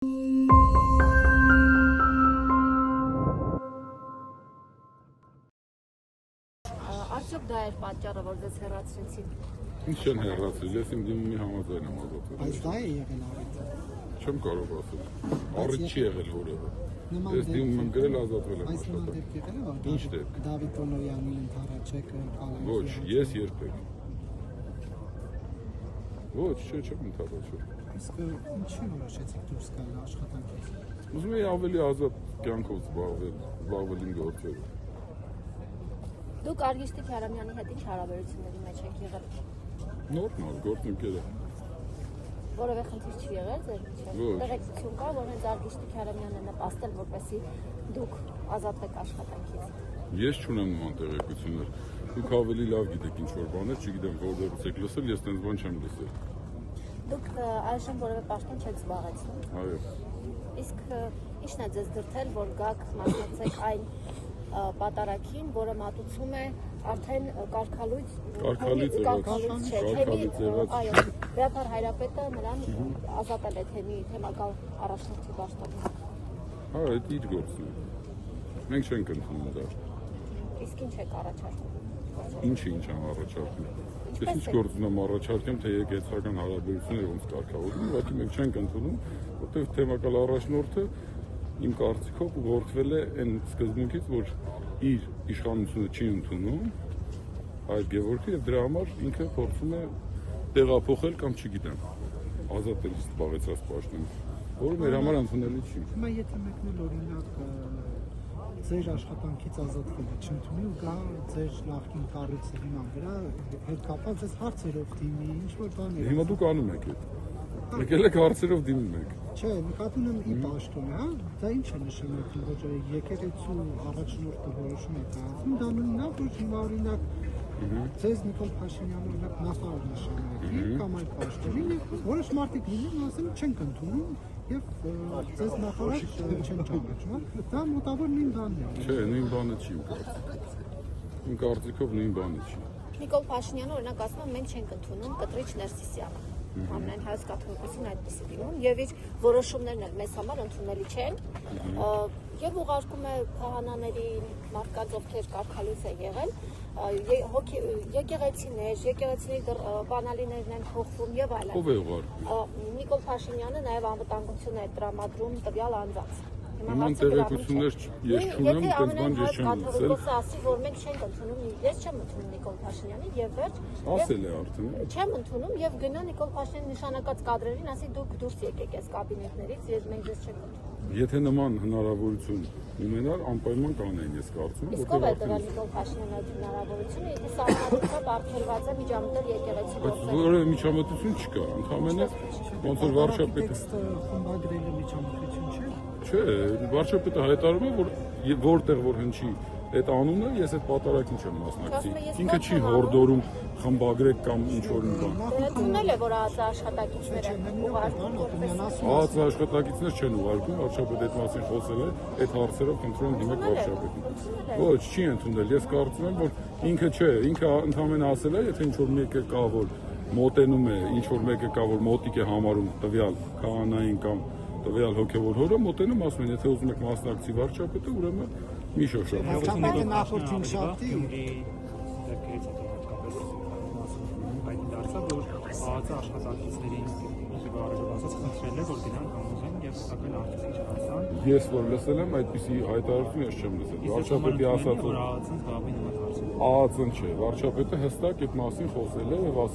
Արդյոք դա էր պատճառը, որ ձեզ հեռացրեցին։ Ինչ չեն հեռացրել, ես իմ դիմումի համաձայն եմ ազատվել։ Բայց դա է եղել առիթը։ Չեմ կարող ասել։ Առիթ չի եղել որևէ։ Նման Ես դիմում եմ գրել ազատվել եմ Այս նման աշխատել։ դեպք եղել է, որ Ինչ դեպք։ Դավիթ Տոնոյանին ընդառաջեք կալանքի։ Ոչ, ես երբեք։ Ոչ, չեմ ընդառաջել։ Իսկ ինչի որոշեցիք դուրս գալ աշխատանքից։ Ուզում եի ավելի ազատ կյանքով զբաղվել իմ գործերով։ Դուք Արգիշտի Քարամյանի հետ ինչ հարաբերությունների մեջ եք եղել։ Նորմալ, գործընկեր է։ Որևէ խնդիր չի եղել ձեր միջև։ Տեղեկություն կա, որ հենց Արգիշտի Քարամյանն է նպաստել, որպեսզի դուք ազատվեք աշխատանքից։ Ես չունեմ նման տեղեկություններ։ Դուք ավելի լավ գիտեք ինչ որ բաներ, չգիտեմ որտեղից եք լսել, ես տենց բան չեմ լսել։ Դուք այժմ որևէ պաշտոն չեք զբաղեցնում։ Այո։ Իսկ ի՞նչն է ձեզ դրդել, որ գաք մասնակցեք այն պատարագին, որը մատուցում է արդեն կարգալույծ չէ, այո, Ռեփար Հայրապետը նրան ազատել է թեմակալ առաջնորդի պաշտոնից։ Հա, դա իր գործն է։ Մենք չենք ընդունում դա։ Իսկ ինչ եք առաջարկում։ Ինչ եմ առաջարկում։ Ես ինչ գործ ունեմ առաջարկեմ, թե եկեղեցական հարաբերությունները ոնց կարգավորվում, ուղղակի մենք չենք ընդունում, որտեղ թեմակալ առաջնորդը իմ կարծիքով ուղղորդվել է այն սկզբունքից, որ իր իշխանությունը չի ընդունում այդ Գևորգը եւ դրա համար ինքը փորձում է տեղափոխել կամ չգիտեմ, ազատել զբաղեցած պաշտոնը, որը մեր համար ընդունելի չի։ Հիմա եթե մեկնել օրինակ ձեր աշխատանքից ազատվելը չընդունի ու գա ձեր նախկին կառույցի հիման վրա հետ կապված ձեզ հարցերով դիմի, ինչ որ բաներ։ Հիմա դուք անում եք այդ։ Եկել եք հարցերով դիմում եք։ Չէ, նկատում եմ ի պաշտոն, հա, դա ինչ է նշանակում, որ եկեղեցու առաջնորդը որոշում է կայացնում, դա նույնն է, որ հիմա օրինակ ձեզ Նիկոլ Փաշինյանը օրինակ նախարար նշանակի կամ այլ պաշտոնին եւ որոշ մարդիկ լինեն, ասեն չենք ընդունում եւ ձեզ նախարար չեն ճանաչում, դա մոտավոր նույն բանն է։ Չէ, նույն բանը չի իմ կարծիքով նույն բանը չի։ Նիկոլ Փաշինյանը օրինակ ասում է մենք չենք ընդունում Կտրիչ Ներսիսյանը։ Ամենայն հայոց կաթողիկոսին այդպեսի դիմում եւ իր որոշումներն էլ մեզ համար ընդունելի չեն եւ ուղարկում է քահանաների մարդկանց ովքեր կարգալույծ է եղել եկեղեցիների բանալիներն են փոխվում եւ այլն։ Ով է ուղարկում։ Նիկոլ Փաշինյանը նաեւ անվտանգություն է տրամադրում տվյալ անձանց։ Նման տեղեկություններ ես չունեմ, այդպես բան ես չեմ լսել։ Ասի, որ մենք չենք ընդունում, ես չեմ ընդունում Նիկոլ Փաշինյանին եւ վերջ։ Ասել է արդեն։ Չեմ ընդունում եւ գնա Նիկոլ Փաշինյանի նշանակած կադրերին, ասի դուք դուրս եկեք այս կաբինետներից, մենք ձեզ չենք ընդունում։ Եթե նման հնարավորություն ունենար, անպայման կանեին, ես կարծում եմ, որտեղ է տվել Նիկոլ Փաշինյանը այդ հնարավորությունը, եթե սահմանադրությամբ արգելված է միջամտել եկեղեցի գործերը։ Որևէ միջամտություն չկա, ընդհանրապես ոնց որ վարչապետը խմբագրելը միջամտություն չէ։ Չէ, վարչապետը հայտարարում է, որ որտեղ որ հնչի այդ անունը, ես այդ պատարագին չեմ մասնակցի։ Ինքը չի հորդորում խմբագրեք կամ ինչ որ բան։ Ընդունել է, որ ԱԱԾ աշխատակիցները ուղարկում որպես ԱԱԾ աշխատակիցներ չեն ուղարկում, վարչապետը այդ մասին խոսել է, այդ հարցերով խնդրում դիմեք վարչապետին։ Ոչ, չի ընդունել, ես կարծում եմ, որ ինքը չէ, ինքը ընդհանրապես ասել է, եթե ինչ որ մեկը կա, որ մոտենում է, ինչ որ մեկը կա, որ մոտիկ է համարում տվյալ քահանային կամ տվյալ հոգևոր հորը, մոտենում ասում են, եթե ուզում եք մասնակցի վարչապետը, ուրեմն մի շոշափ։ Վարչապետը նախորդ հինգշաբթի դարձավ, որ ԱԱԾ աշխատակիցներին բարեբախտած խնդրել է, որ գնան համոզեն եւ սակայն արդյունք չհասան։ Ես որ լսել եմ, այդպիսի հայտարարություն ես չեմ լսել։ Վարչապետի ասած որ ԱԱԾ-ն զբաղվի նման հարցերով։ ԱԱԾ-ն չէ, վարչապետը հստակ այդ մասին խոսել է եւ